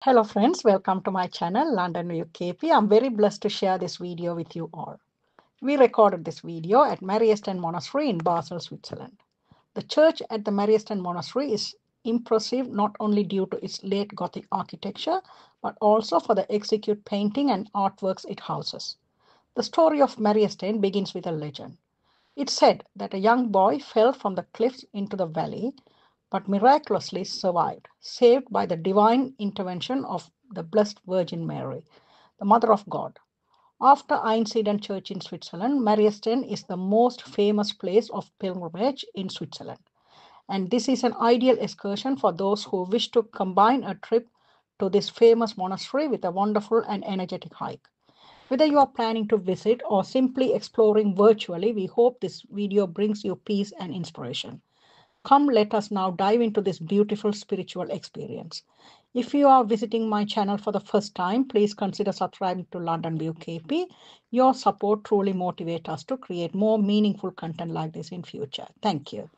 Hello friends, welcome to my channel London View KP. I'm very blessed to share this video with you all. We recorded this video at Mariesten Monastery in Basel, Switzerland. The church at the Mariesten Monastery is impressive not only due to its late Gothic architecture, but also for the exquisite painting and artworks it houses. The story of Mariesten begins with a legend. It's said that a young boy fell from the cliffs into the valley but miraculously survived, saved by the divine intervention of the Blessed Virgin Mary, the Mother of God. After Einsiedeln Church in Switzerland, Mariesten is the most famous place of pilgrimage in Switzerland. And this is an ideal excursion for those who wish to combine a trip to this famous monastery with a wonderful and energetic hike. Whether you are planning to visit or simply exploring virtually, we hope this video brings you peace and inspiration. Come, let us now dive into this beautiful spiritual experience. If you are visiting my channel for the first time, please consider subscribing to London View KP. Your support truly motivates us to create more meaningful content like this in future. Thank you.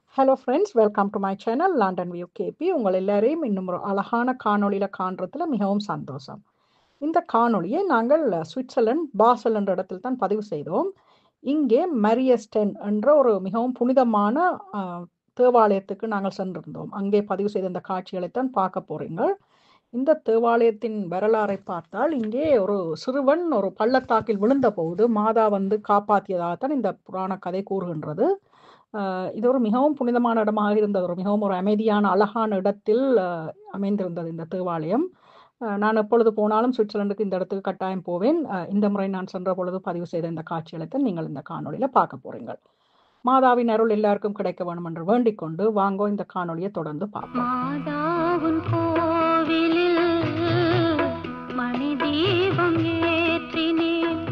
Hello friends, welcome to my channel London View KP. உங்கள் எல்லாரையும் இன்னும் ஒரு அழகான காணொளியில் காண்றதுல மிகவும் சந்தோஷம். இந்த காணொளியை நாங்கள் சுவிட்சர்லாந்து பாசல் என்ற இடத்தில் தான் பதிவு செய்தோம். இங்கே மரியஸ்டென் என்ற ஒரு மிகவும் புனிதமான தேவாலயத்துக்கு நாங்கள் சென்றிருந்தோம். அங்கே பதிவு செய்த இந்த காட்சிகளைத்தான் பார்க்க போறீங்க. இந்த தேவாலயத்தின் வரலாறை பார்த்தால் இங்கே ஒரு சிறுவன் ஒரு பள்ளத்தாக்கில் விழுந்த போது மாதா வந்து காப்பாற்றியதாகத்தான் இந்த புராண கதை கூறுகின்றது. இது ஒரு மிகவும் புனிதமான இடமாக இருந்தது. மிகவும் ஒரு அமைதியான அழகான இடத்தில் அமைந்திருந்தது இந்த தேவாலயம். நான் எப்பொழுது போனாலும் சுவிட்சர்லாந்துக்கு இந்த இடத்துக்கு கட்டாயம் போவேன். இந்த முறை நான் சென்ற பொழுது பதிவு செய்த இந்த காட்சிகளைத்தான் நீங்கள் இந்த காணொளியில பார்க்க போறீங்க. மாதாவின் அருள் எல்லாருக்கும் கிடைக்க வேண்டும் என்று வேண்டிக் கொண்டு வாங்கோ இந்த காணொளியை தொடர்ந்து பார்ப்போம். மாதாவின் கோவிலில் மணி தீபம் ஏற்றினேன்.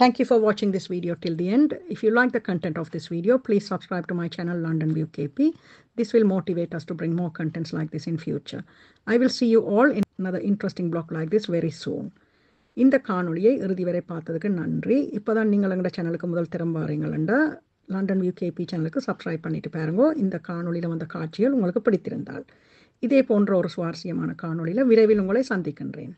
Thank you for watching this video till the end. If you like the content of this video, please subscribe to my channel London View KP. This will motivate us to bring more contents like this in future. I will see you all in another interesting blog like this very soon. இந்த காணொளியை இறுதி வரை பார்த்ததுக்கு நன்றி. இப்போதான் நீங்கள் எங்களோட சேனலுக்கு முதல் தரம் வாரீங்களா, லண்டன் வியூ கேபி சேனலுக்கு சப்ஸ்கிரைப் பண்ணிட்டு பாருங்க. இந்த காணொளியில் வந்த காட்சிகள் உங்களுக்கு பிடித்திருந்தால் இதே போன்ற ஒரு சுவாரஸ்யமான காணொளியில் விரைவில் உங்களை சந்திக்கின்றேன்.